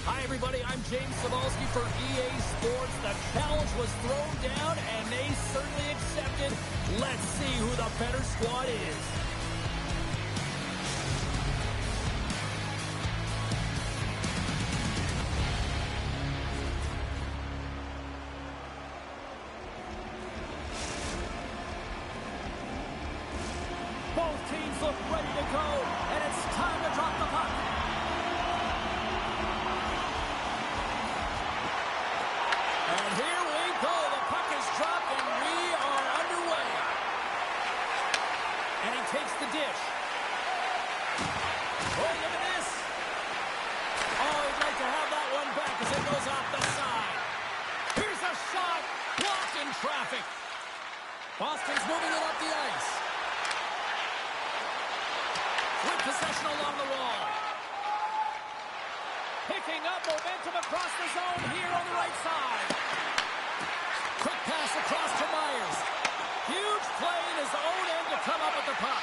Hi, everybody. I'm James Cebulski for EA Sports. The challenge was thrown down, and they certainly accepted. Let's see who the better squad is. Both teams look ready to go, and it's time to drop the puck. Oh, look at this. Oh, he'd like to have that one back as it goes off the side. Here's a shot. Blocked in traffic. Boston's moving it up the ice. With possession along the wall. Picking up momentum across the zone here on the right side. Quick pass across to Myers. Huge play in his own end to come up with the puck.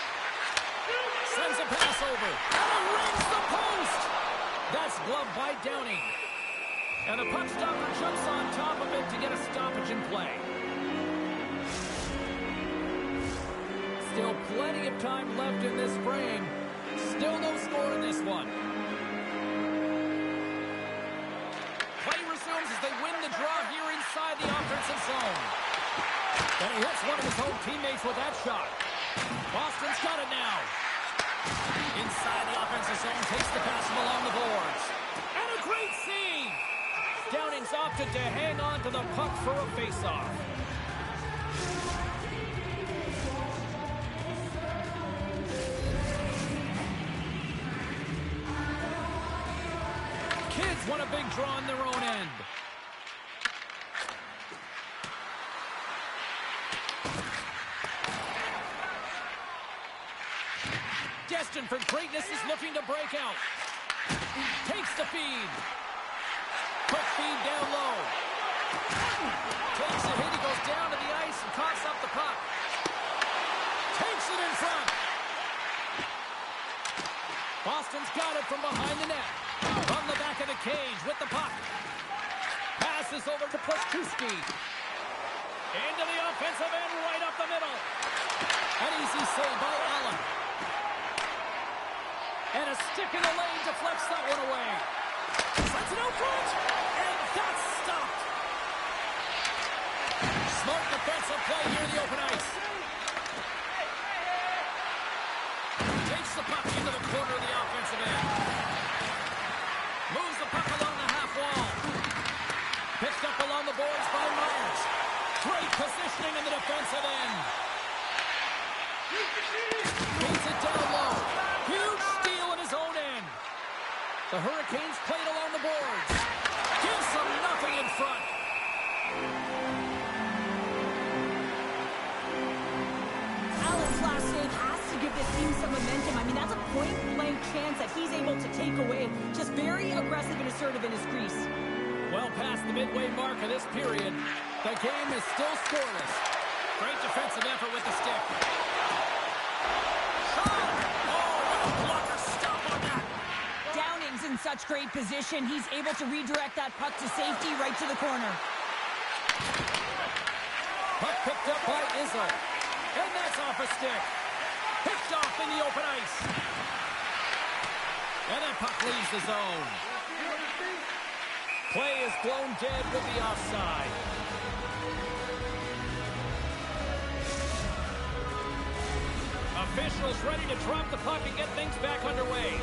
Sends a pass over. And he rings the post. That's gloved by Downing. And the puck stopper jumps on top of it to get a stoppage in play. Still plenty of time left in this frame. Still no score in this one. Play resumes as they win the draw here inside the offensive zone. And he hits one of his own teammates with that shot. Boston's got it now. Inside the offensive zone, takes the pass from along the boards. And a great save! Downing's opted to hang on to the puck for a faceoff. Kids want a big draw on their own end. Destined for greatness is looking to break out. Takes the feed. Quick feed down low. Takes a hit. He goes down to the ice and coughs up the puck. Takes it in front. Boston's got it from behind the net. From the back of the cage with the puck. Passes over to Puszczewski. Into the offensive end, right up the middle. An easy save by Allen. And a stick in the lane deflects that one away. Sets it out front. And that's stopped. Smart defensive play here in the open ice. Takes the puck into the corner of the offensive end. Moves the puck along the half wall. Picked up along the boards by Myers. Great positioning in the defensive end. Beats it down low. Huge steal in his own end. The Hurricanes played along the boards. Gives them nothing in front. Allen's last save has to give this team some momentum. I mean, that's a point-blank chance that he's able to take away. Just very aggressive and assertive in his crease. Well past the midway mark of this period, the game is still scoreless. Great defensive effort with the stick. Shot! Oh, what a blocker stop on that! Downing's in such great position. He's able to redirect that puck to safety right to the corner. Puck picked up by Izzo. And that's off a stick. Picked off in the open ice. And that puck leaves the zone. Play is blown dead with the offside. Officials ready to drop the puck and get things back underway.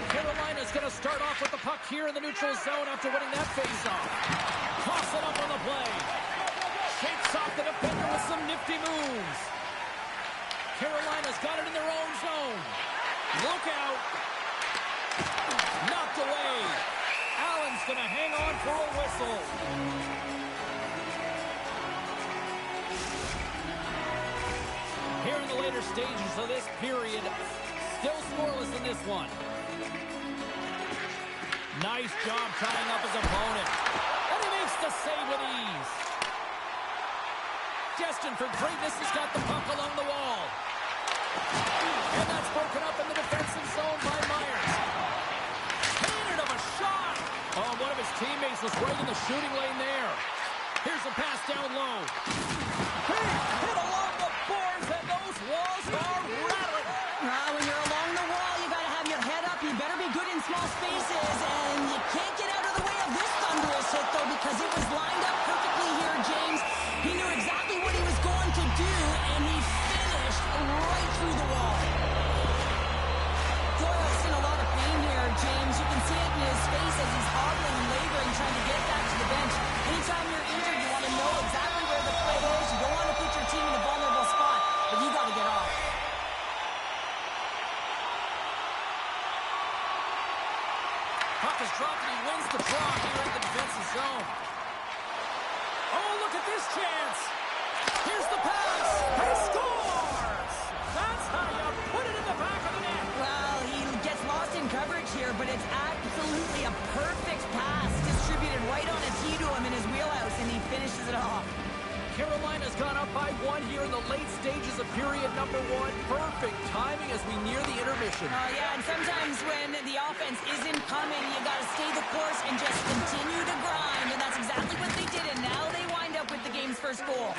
Carolina's going to start off with the puck here in the neutral zone after winning that faceoff. Toss it up on the play. Shakes off the defender with some nifty moves. Carolina's got it in their own zone. Look out. Knocked away. Allen's going to hang on for a whistle. Here in the later stages of this period, still scoreless in this one. Nice job tying up his opponent. And he makes the save with ease. Destined for greatness has got the puck along the wall. And that's broken up in the defensive zone by Myers. Cannon of a shot. Oh, one of his teammates was right in the shooting lane there. Here's a pass down low. Hit along the boards, and those walls are rattling. When you're along the wall, you got to have your head up. You better be good in small spaces, and you can't get out of the way of this thunderous hit, though, because it was lined up perfectly here, James. He knew exactly what he was going to do, and he finished right through the wall. Doyle's in a lot of pain here, James. You can see it in his face as he's hobbling and laboring, trying to get back to the bench. Anytime you're injured, you want to know exactly where the play is. You don't want draw here in the defensive zone. Oh, look at this chance. Here's the pass. He scores! That's how you put it in the back of the net. Well, he gets lost in coverage here, but it's absolutely a perfect pass distributed right on a tee to him in his wheelhouse, and he finishes it off. Carolina's gone up by 1 here in the late stages of period number 1. Perfect timing as we near the intermission. Yeah, and sometimes when the offense isn't coming, you got to stay the course and just continue to grind, and that's exactly what they did, and now they wind up with the game's first goal.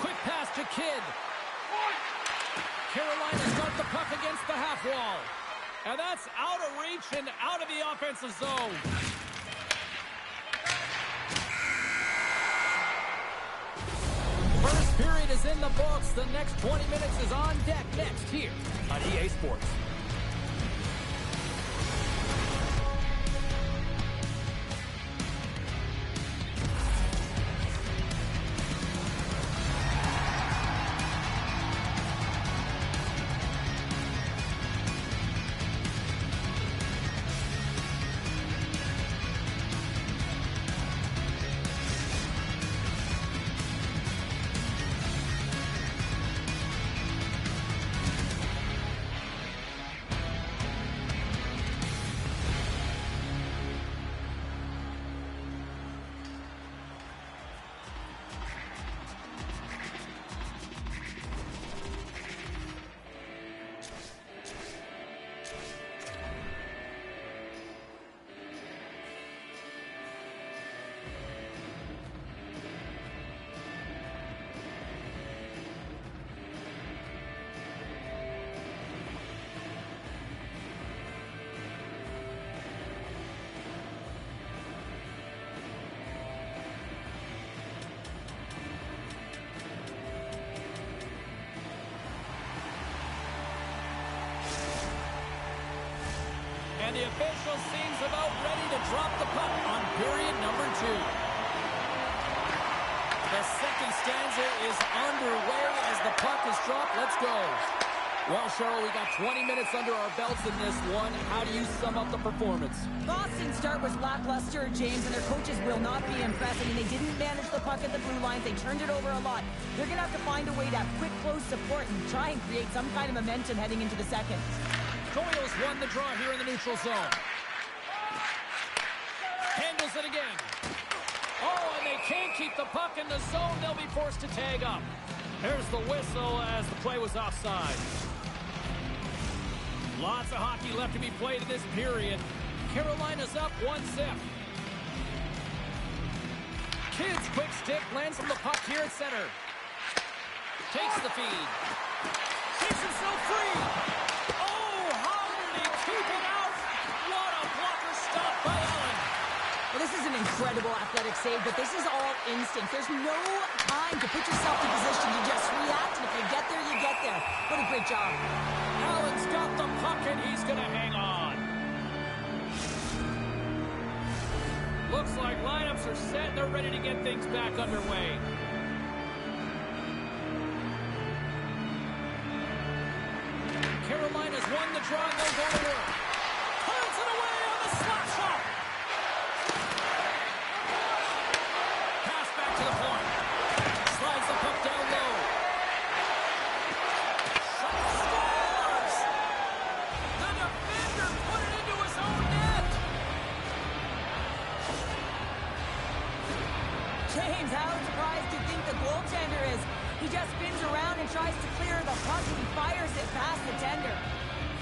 Quick pass to Kidd. Carolina's got the puck against the half wall. And that's out of reach and out of the offensive zone. First period is in the books. The next 20 minutes is on deck next here on EA Sports. And the official seems about ready to drop the puck on period number 2. The second stanza is underway as the puck is dropped. Let's go. Well, Cheryl, we got 20 minutes under our belts in this one. How do you sum up the performance? Boston's start was lackluster, James, and their coaches will not be impressed. I mean, they didn't manage the puck at the blue lines. They turned it over a lot. They're going to have to find a way to have quick, close support and try and create some kind of momentum heading into the second. Doyle's won the draw here in the neutral zone. Handles it again. Oh, and they can't keep the puck in the zone. They'll be forced to tag up. There's the whistle as the play was offside. Lots of hockey left to be played in this period. Carolina's up 1-0. Kidd's quick stick lands on the puck here at center. Takes the feed. Takes himself free. Well, this is an incredible athletic save, but this is all instinct. There's no time to put yourself in position to just react, and if you get there, you get there. What a great job. Allen's got the puck, and he's going to hang on. Looks like lineups are set. They're ready to get things back underway. Carolina's won the draw, and they'll go to work. Turns it away on the slap shot. Pass back to the point. Slides the puck down low. Shot scores! The defender put it into his own net. James, how surprised do you think the goaltender is? He just spins around and tries to clear the puck, and he fires it past the tender.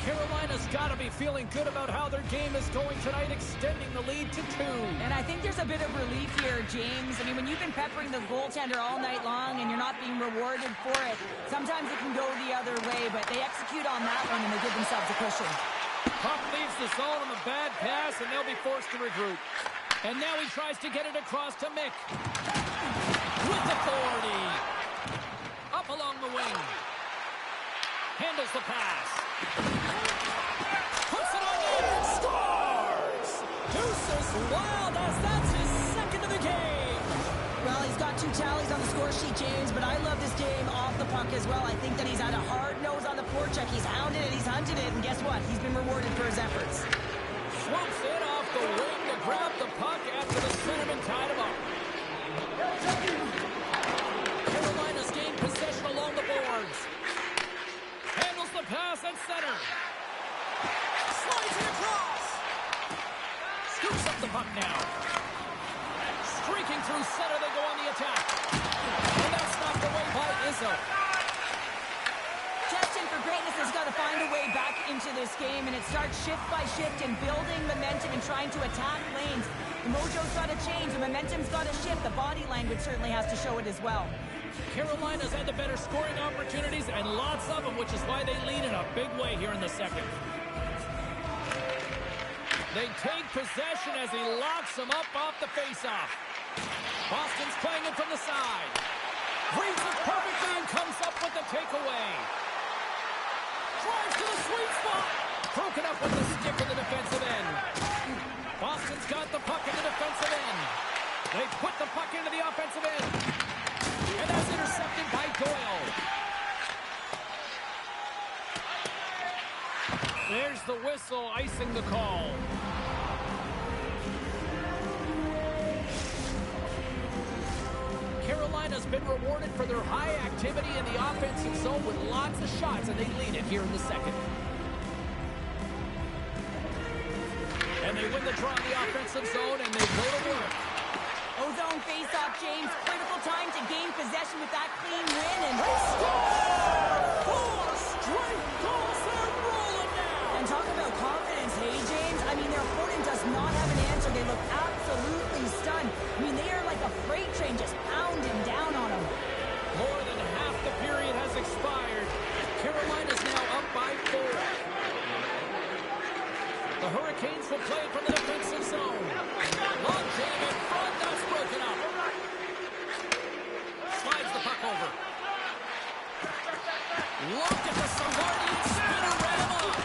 Carolina's got to be feeling good about how their game is going tonight, extending the lead to 2. And I think there's a bit of relief here, James. I mean, when you've been peppering the goaltender all night long and you're not being rewarded for it, sometimes it can go the other way, but they execute on that one and they give themselves a cushion. Puck leaves the zone on a bad pass, and they'll be forced to regroup. And now he tries to get it across to Mick. With authority. Up along the wing. Handles the pass. Puts it on in. Scores! Deuces Wild as that's his second of the game. Well, he's got 2 tallies on the score sheet, James, but I love this game off the puck as well. I think that he's had a hard nose on the forecheck. He's hounded it, he's hunted it, and guess what? He's been rewarded for his efforts. Swoops it off the wing to grabbed the puck after the centerman tied him up. Carolina's gained possession along the boards. Handles the pass at center. Slides it across. Scoops up the puck now. Streaking through center, they go on the attack. And that's knocked away by Izzo. Destined for greatness has got to find a way back into this game, and it starts shift by shift and building momentum and trying to attack lanes. The mojo's got to change. The momentum's got to shift. The body language certainly has to show it as well. Carolina's had the better scoring opportunities, and lots of them, which is why they lead in a big way here in the second. They take possession as he locks them up off the faceoff. Boston's playing it from the side. Reads it perfectly and comes up with the takeaway. Drives to the sweet spot. Broken up with the stick in the defensive end. Boston's got the puck in the defensive end. They put the puck into the offensive end. And that's intercepted by Doyle. There's the whistle, icing the call. Carolina's been rewarded for their high activity in the offensive zone with lots of shots, and they lead it here in the second. And they win the draw in the offensive zone, and they go to work. Ozone face-off, James. Critical time to gain possession with that clean win. And Four straight goals, they're rolling now. And talk about confidence, hey, James? I mean, their opponent does not have an answer. They look absolutely stunned. I mean, they are like a freight train just pounding down on them. More than half the period has expired. Carolina's now up by 4. The Hurricanes will play from the defensive zone. Long jam in front, that's broken up. Slides the puck over. Look at the Savardian spinorama.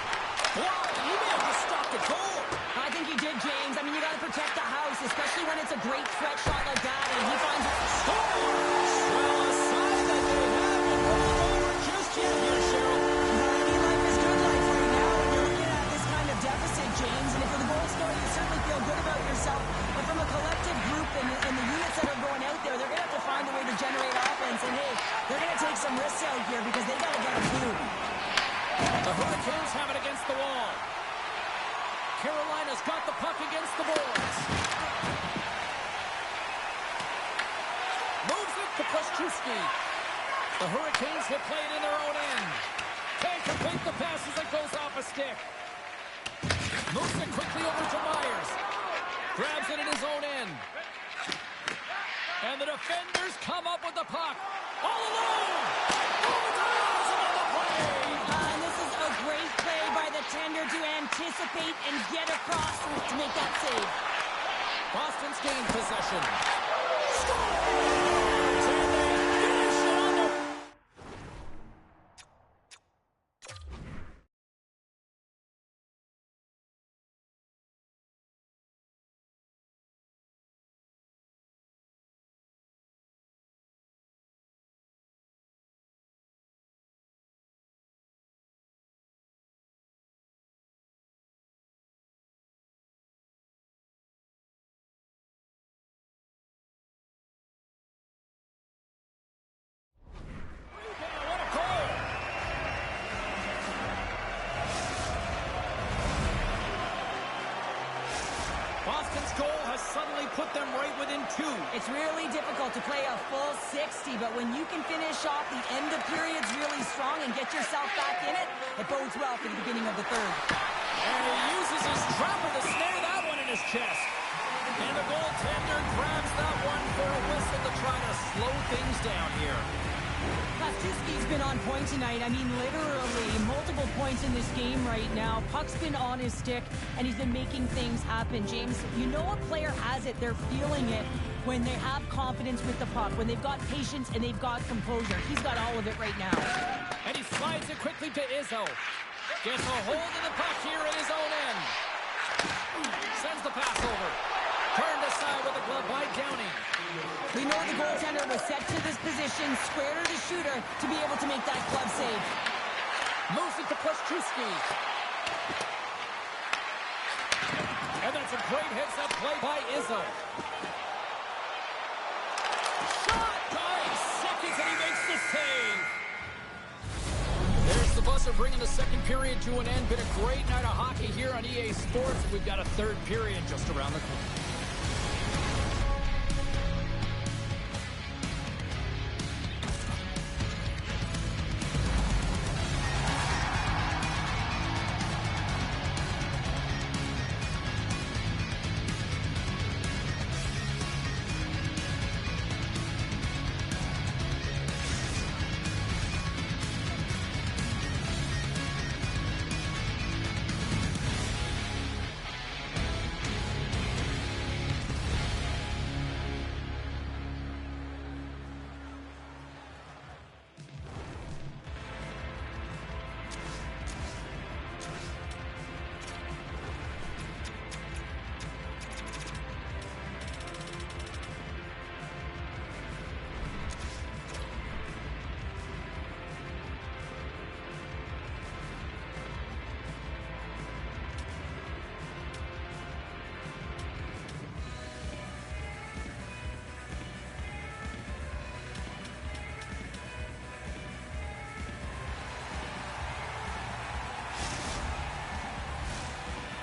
Wow, he may have just stopped the goal. I think he did, James. I mean, you got to protect the house, especially when it's a great threat shot like that, and he finds it. Well, a sign that they haven't rolled over just yet here, Cheryl. I mean, life is good life right now, and you're looking at this kind of deficit, James, and if you're the goal scorer, you certainly feel good about yourself. But from a collective group and the units that are going out there, they're going to have to find a way to generate offense, and hey, they're going to take some risks out here because they got to get a few. The Hurricanes have it against the wall. Carolina's got the puck against the boards. Moves it to Koszczewski. The Hurricanes will play it in their own end. Can't complete the pass as it goes off a stick. Moves it quickly over to Myers. Grabs it in his own end. And the defenders come up with the puck. All alone! Over the eyes of the play! And this is a great play by the tender to anticipate and get across to make that save. Boston's gained possession. Scores! And they finish it on the... What a goal! Boston's goal has suddenly put them right within 2. It's really difficult to play a full 60, but when you can finish off the end of periods really strong and get yourself back in it, it bodes well for the beginning of the third. And he uses his trapper to snare that one in his chest. And the goaltender grabs that one for a whistle to try to slow things down here. Koszczewski's been on point tonight. I mean, literally, multiple points in this game right now. Puck's been on his stick, and he's been making things happen. James, you know a player has it. They're feeling it when they have confidence with the puck, when they've got patience and they've got composure. He's got all of it right now. And he slides it quickly to Izzo. Gets a hold of the puck here at his own end. Sends the pass over. Turned aside with the glove by Downey. We know the goaltender was set to this position, square to the shooter, to be able to make that glove save. Moves it to Koszczewski. And that's a great heads-up play by Izzo. Shot! 9 seconds, and he makes the save. There's the buzzer bringing the second period to an end. Been a great night of hockey here on EA Sports. We've got a third period just around the corner.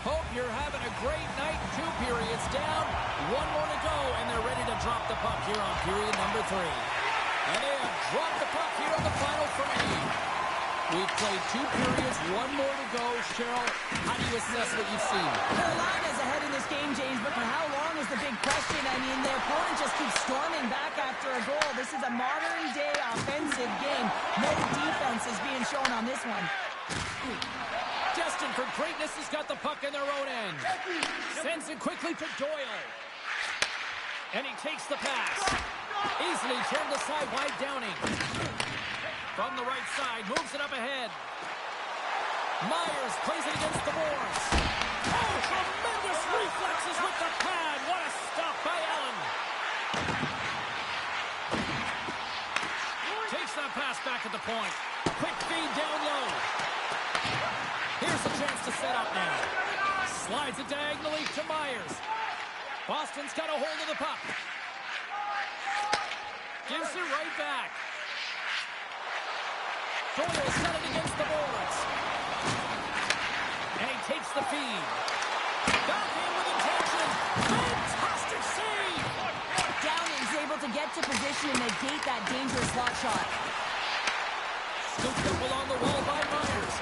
Hope you're having a great night. 2 periods down. 1 more to go, and they're ready to drop the puck here on period number 3. And they have dropped the puck here on the final frame. We've played 2 periods, 1 more to go. Cheryl, how do you assess what you've seen? Carolina's ahead in this game, James, but for how long is the big question? I mean, their opponent just keeps storming back after a goal. This is a modern-day offensive game. No defense is being shown on this one. Destined for greatness has got the puck in their own end. Sends it quickly to Doyle. And he takes the pass. Easily turned aside by Downing. From the right side, moves it up ahead. Myers plays it against the boards. Oh, tremendous reflexes with the pad. What a stop by Allen. Takes that pass back at the point. Quick feed down low. Here's a chance to set up now. Slides it diagonally to Myers. Boston's got a hold of the puck. Gives it right back. Doyle's got it against the boards. And he takes the feed. Backhand with intention. Fantastic save. Downing's able to get to position and negate that dangerous slot shot. Scooped up along the wall by Myers.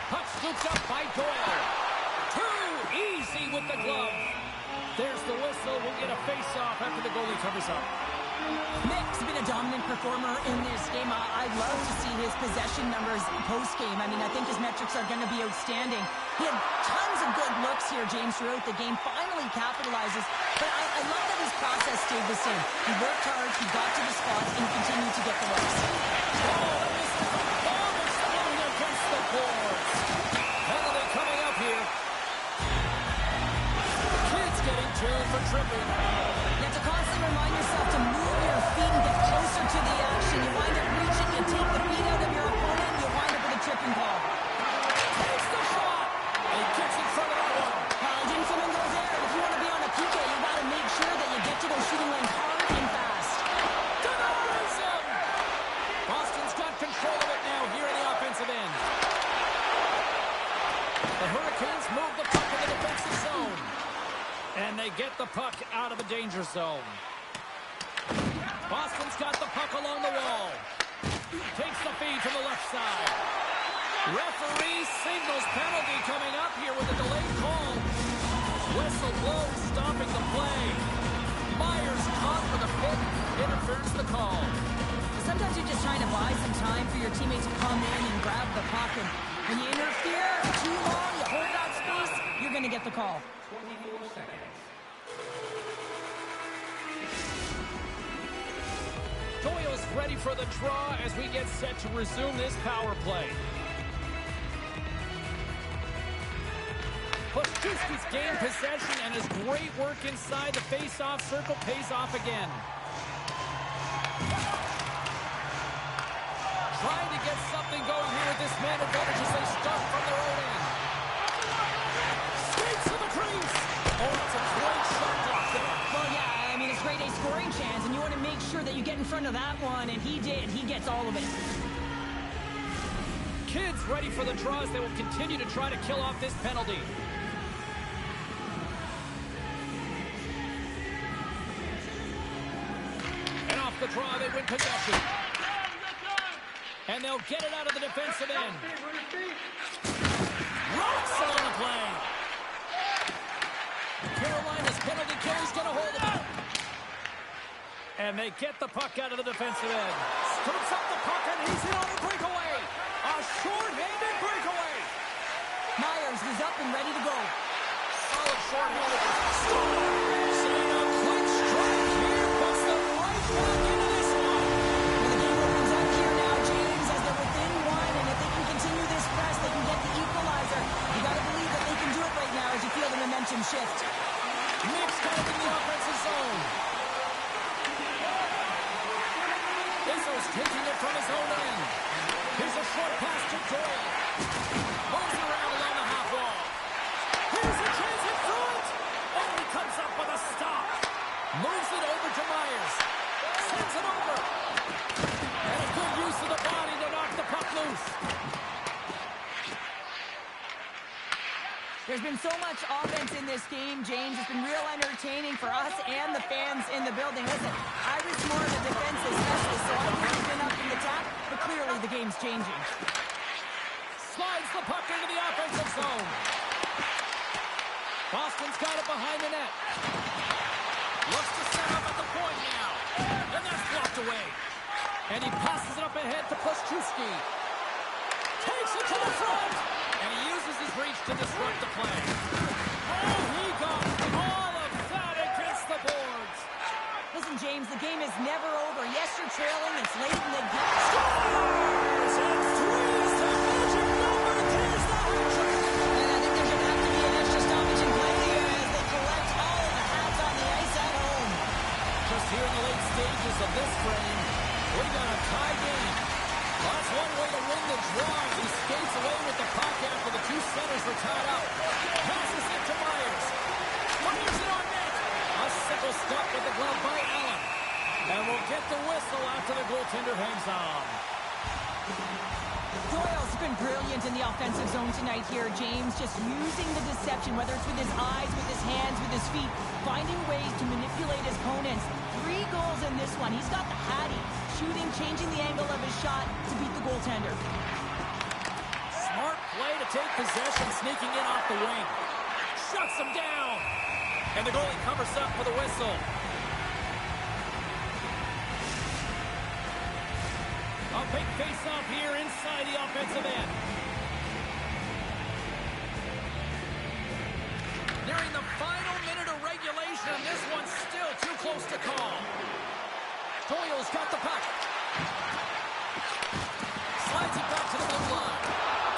Puck scooped up by Doyle. Too easy with the glove. There's the whistle. We'll get a face-off after the goalie covers up. Mick's been a dominant performer in this game. I'd love to see his possession numbers post-game. I mean, I think his metrics are going to be outstanding. He had tons of good looks here, James, throughout the game. Finally capitalizes. But I love that his process stayed the same. He worked hard, he got to the spot, and he continued to get the looks. Oh, this is a bomb exploding against the boards. Penalty coming up here. Kids getting tuned for tripping. You have to constantly remind yourself to move your feet and get closer to the action. You wind up reaching, you take the feet out of your opponent, and you wind up with a tripping call. Takes the shot. He gets in front of that one. He didn't come in those air. If you want to be on a PK, you got to make sure that you get to those shooting lanes hard and fast. Denies him. Boston's got control of it now here in the offensive end. The Hurricanes move the puck in the defensive zone. And they get the puck out of the danger zone. Boston's got the puck along the wall. Takes the feed from the left side. Referee signals penalty coming up here with a delayed call. Whistle blows, stopping the play. Myers caught with a foot. Interference the call. Sometimes you're just trying to buy some time for your teammates to come in and grab the puck. And when you interfere too long, you hold that space, you're going to get the call. 24 seconds. Doyle's ready for the draw as we get set to resume this power play. Puszczewski's gained possession, and his great work inside the face-off circle pays off again. Trying to get something going here with this man advantage as they start from their own end. Skates to the crease. Oh, sure that you get in front of that one, and he did. He gets all of it. Kids ready for the draws. They will continue to try to kill off this penalty. And off the draw, they win possession. And they'll get it out of the defensive end. Rocks on the play. Carolina's penalty kill is going to hold them. And they get the puck out of the defensive end. Scoops up the puck, and he's in on the breakaway. A short-handed breakaway. Myers is up and ready to go. Solid short-handed. Seeing a quick strike here puts them right back into this one. Well, the game opens up here now, James, as they're within one, and if they can continue this press, they can get the equalizer. You got to believe that they can do it right now as you feel the momentum shift. Nick's got it in the offensive zone. Izzo's taking it from his own end. Here's a short pass to Doyle. Moves it around along the half wall. Here's a chance in front. Oh, he comes up with a stop. Moves it over to Myers. Sends it over. And a good use of the body to knock the puck loose. There's been so much offense in this game, James. It's been real entertaining for us and the fans in the building. Listen, I was more of a defensive specialist, so I've really been up in the top, but clearly the game's changing. Slides the puck into the offensive zone. Boston's got it behind the net. Looks to set up at the point now. And that's blocked away. And he passes it up ahead to Pluszczewski. Takes it to the front. And he uses his reach to disrupt the play. Oh, he got all of that against the boards. Listen, James, the game is never over. Yes, you're trailing. It's late in the game. Scores! And threes the magic number. There's the hat-trick. And I think there's going to have to be an extra stoppage in play here as they collect all of the hats on the ice at home. Just here in the late stages of this frame, we got a tie game. Well, that's one way to win the draw. He skates away with the puck after the two centers were tied up. Passes it to Myers. Myers it on net. A simple stop with the glove by Allen. And we'll get the whistle after the goaltender hangs on. Doyle's been brilliant in the offensive zone tonight here, James. Just using the deception, whether it's with his eyes, with his hands, with his feet, finding ways to manipulate his opponents. 3 goals in this one. He's got the hattie. Shooting, changing the angle of his shot to beat the goaltender. Smart play to take possession, sneaking in off the wing. Shuts him down. And the goalie covers up for the whistle. A big face-off here inside the offensive end. Nearing the final minute of regulation, and this one's still too close to call. Doyle's got the puck. Slides it back to the blue line.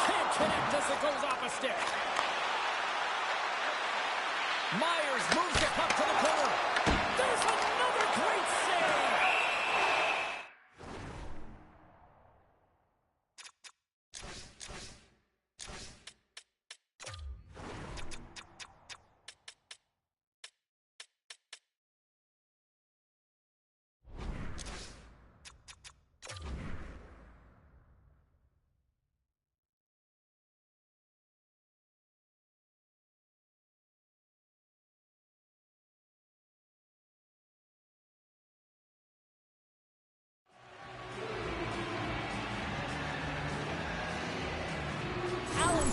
Can't connect as it goes off a stick. Myers moves the puck to the corner. There's another great save.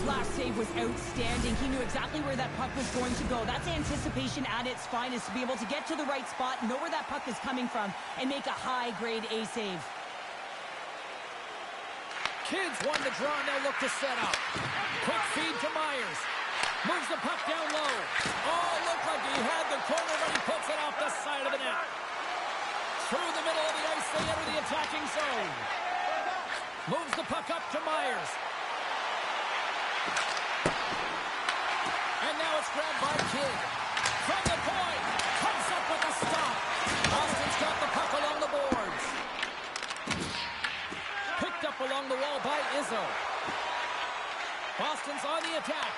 Last save was outstanding. He knew exactly where that puck was going to go. That's anticipation at its finest, to be able to get to the right spot, know where that puck is coming from, and make a high-grade A save. Kids won the draw, and they'll look to set up. Quick feed to Myers. Moves the puck down low. Oh, looked like he had the corner, but he puts it off the side of the net. Through the middle of the ice, they enter the attacking zone. Moves the puck up to Myers. And now it's grabbed by Kidd. From the point, comes up with a stop. Boston's got the puck along the boards. Picked up along the wall by Izzo. Boston's on the attack.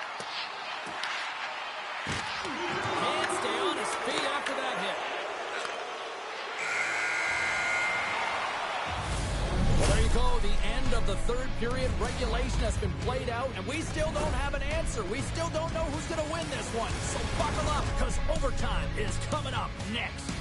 Can't stay on his feet after that hit. third period regulation has been played out, and we still don't have an answer. We still don't know who's going to win this one. So buckle up, because overtime is coming up next.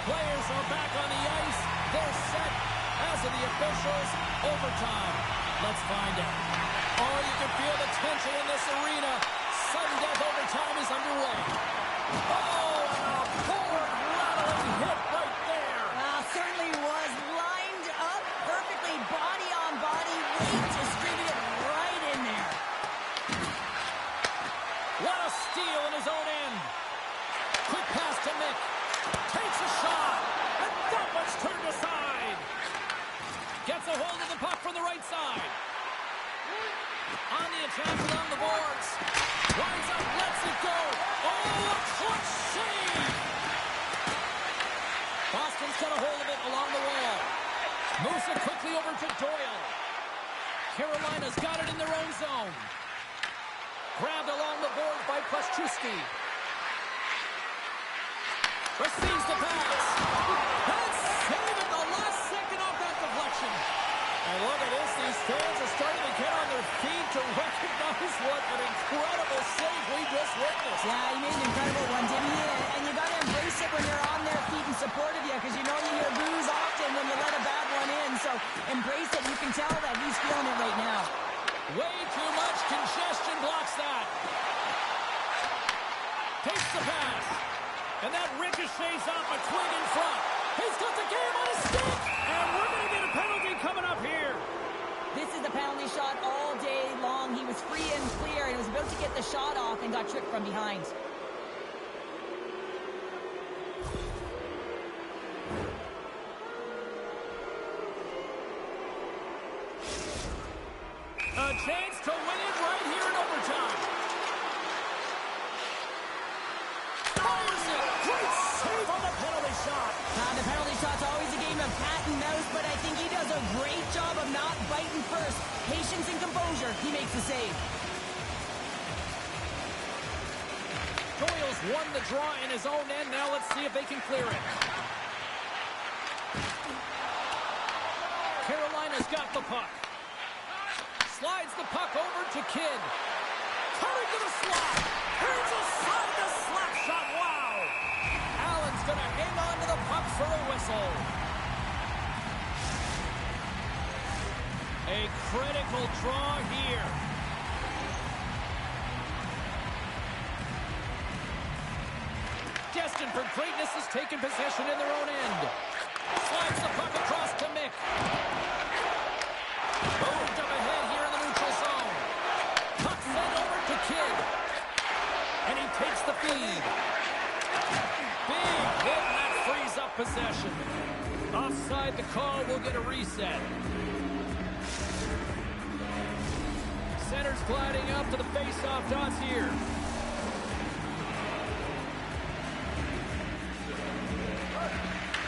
Players are back on the ice. They're set. As of the officials, overtime. Let's find out. Oh, you can feel the tension in this arena. Sudden death overtime is underway. Oh, and a forward rattling hit right there. Certainly was lined up perfectly, body on body, weight distributed right in there. What a steal in his own end. Quick pass to Mick. Takes a shot, and that one's turned aside. Gets a hold of the puck from the right side. On the attack along the boards. Winds up, lets it go. Oh, a clutch save. Boston's got a hold of it along the wall. Moves it quickly over to Doyle. Carolina's got it in their own zone. Grabbed along the boards by Kościuszki. Receives the pass. And save at the last second off that deflection. And look at this. These fans are starting to get on their feet to recognize what an incredible save we just witnessed. Yeah, he made an incredible one, didn't he? And you got to embrace it when you're on their feet in support of you, because you know you hear boos often when you let a bad one in. So embrace it. You can tell that he's feeling it right now. Way too much congestion blocks that. Takes the pass. And that ricochets off a twig in front. He's got the game on his stick. And we're going to get a penalty coming up here. This is the penalty shot all day long. He was free and clear, and was about to get the shot off and got tricked from behind. A chance to win it right here in overtime. Fires it. Great save on the penalty shot. The penalty shot's always a game of cat and mouse, but I think he does a great job of not biting first. Patience and composure. He makes the save. Doyle's won the draw in his own end. Now let's see if they can clear it. Carolina's got the puck. Slides the puck over to Kidd. Coming to the slot. Turns aside the slap shot. Wow. Allen's going to hang on to the puck for a whistle. A critical draw here. Destined for greatness has taken possession in their own end. Slides the puck across to Mick. Moved up ahead here in the neutral zone. Puck sent over to Kidd. And he takes the feed. Big hit, and that frees up possession. Offside the call, will get a reset. Center's gliding up to the face-off dots here.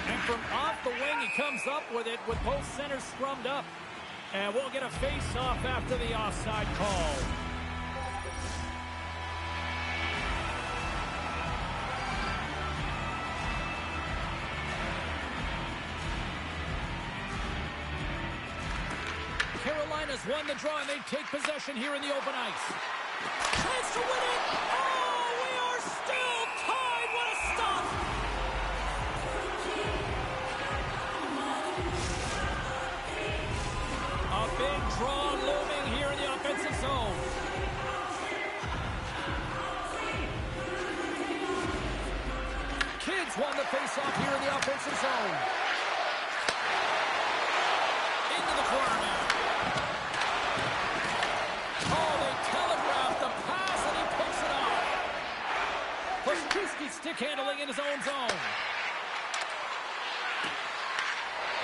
And from off the wing, he comes up with it with both centers scrummed up. And we'll get a face-off after the offside call. Carolina's won the draw, and they take possession here in the open ice. Chance to win it! Oh, we are still tied! What a stop! A big draw looming here in the offensive zone. Kids won the faceoff here in the offensive zone. Into the corner now. Oh, they telegraphed the pass, and he picks it up. Puszczycki stick handling in his own zone.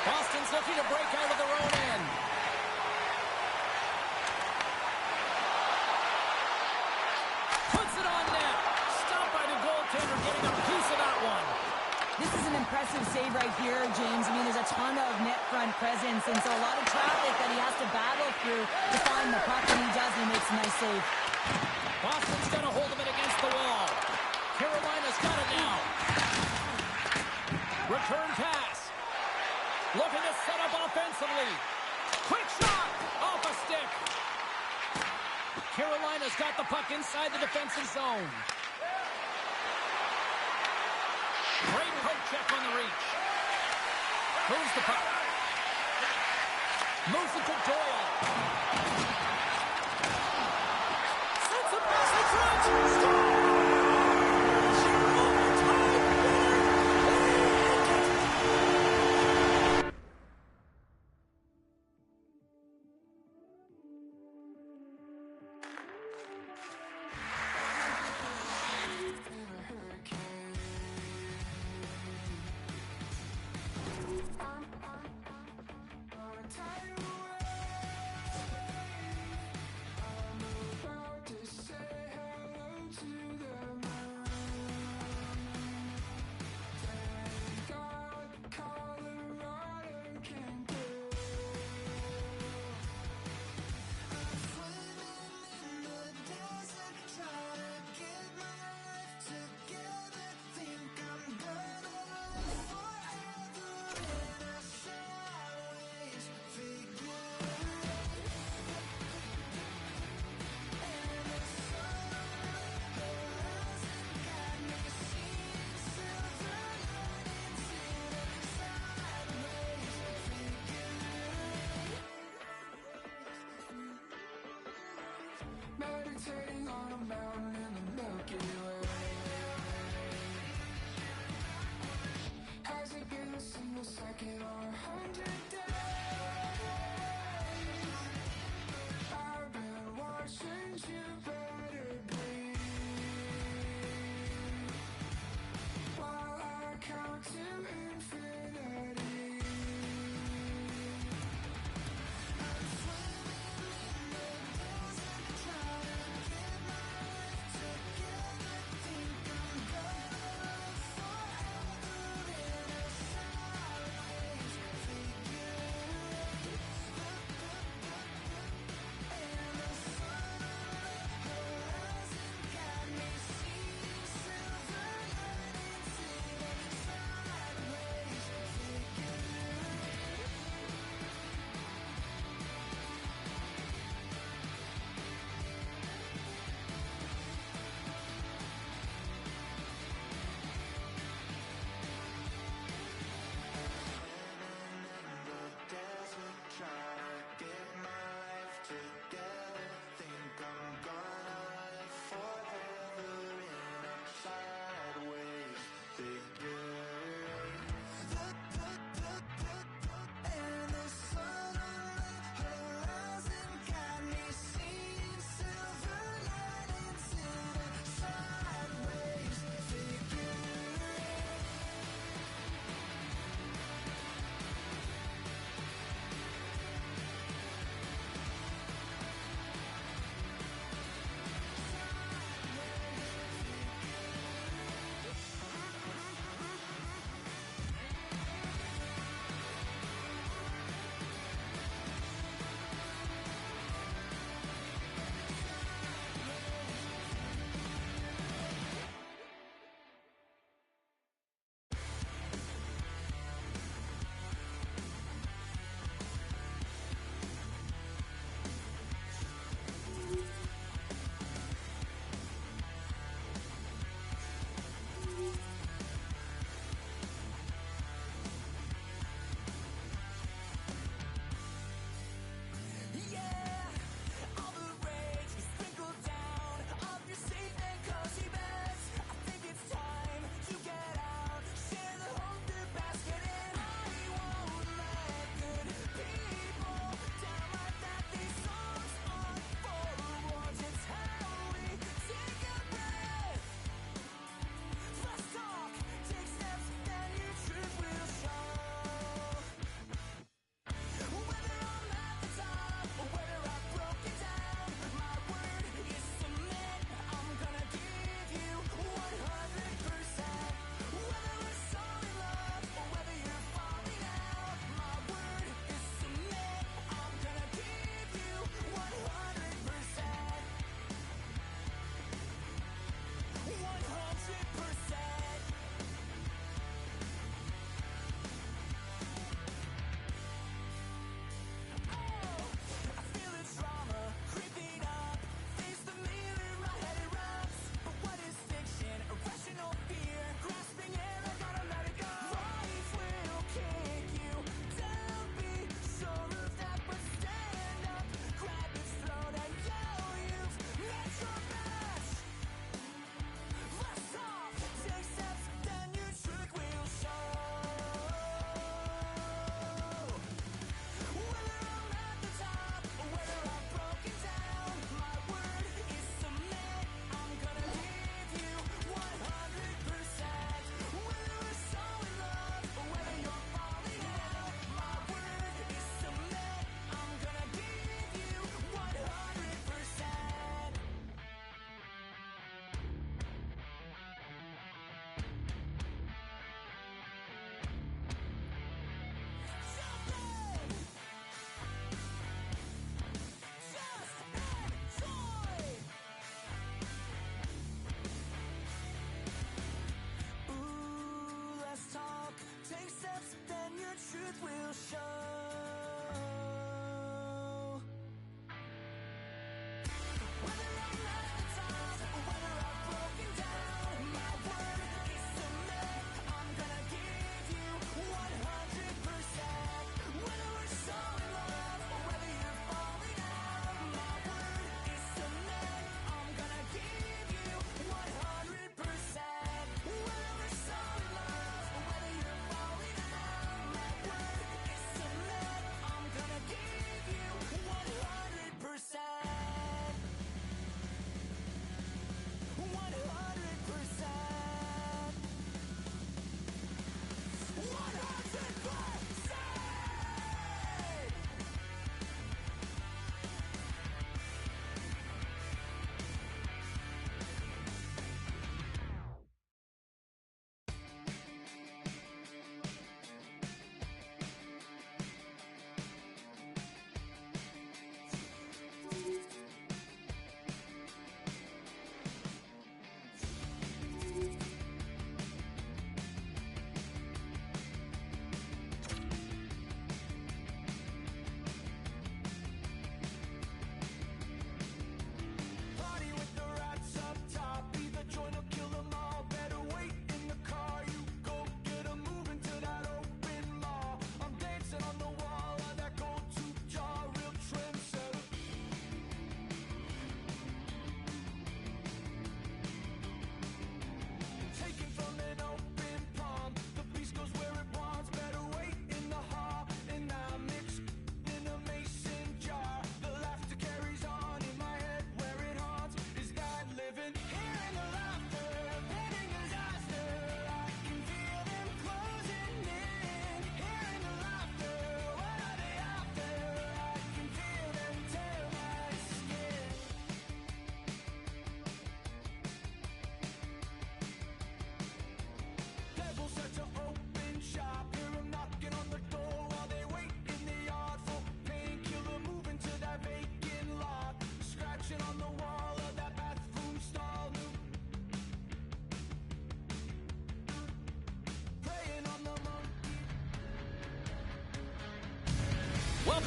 Boston's looking to break out of their own end. Puts it on net. Stopped by the goaltender, getting a piece of that one. This is an impressive save right here, James. I mean, there's a ton of net front presence, and so a lot of traffic that he has to battle through to find the puck, and he does, and he makes a nice save. Boston's got a hold of it against the wall. Carolina's got it now. Return pass. Looking to set up offensively. Quick shot off a stick. Carolina's got the puck inside the defensive zone. Great poke check on the reach. Moves the puck. Moves it to Doyle. Sends it past the trench. Scores! Meditating on a mountain in the Milky Way. Has it been a single second or 100 days? I've been watching you better breathe, while I count to infinity.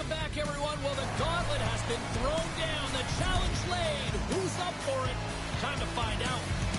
welcome back, everyone. Well, the gauntlet has been thrown down. The challenge laid. Who's up for it? Time to find out.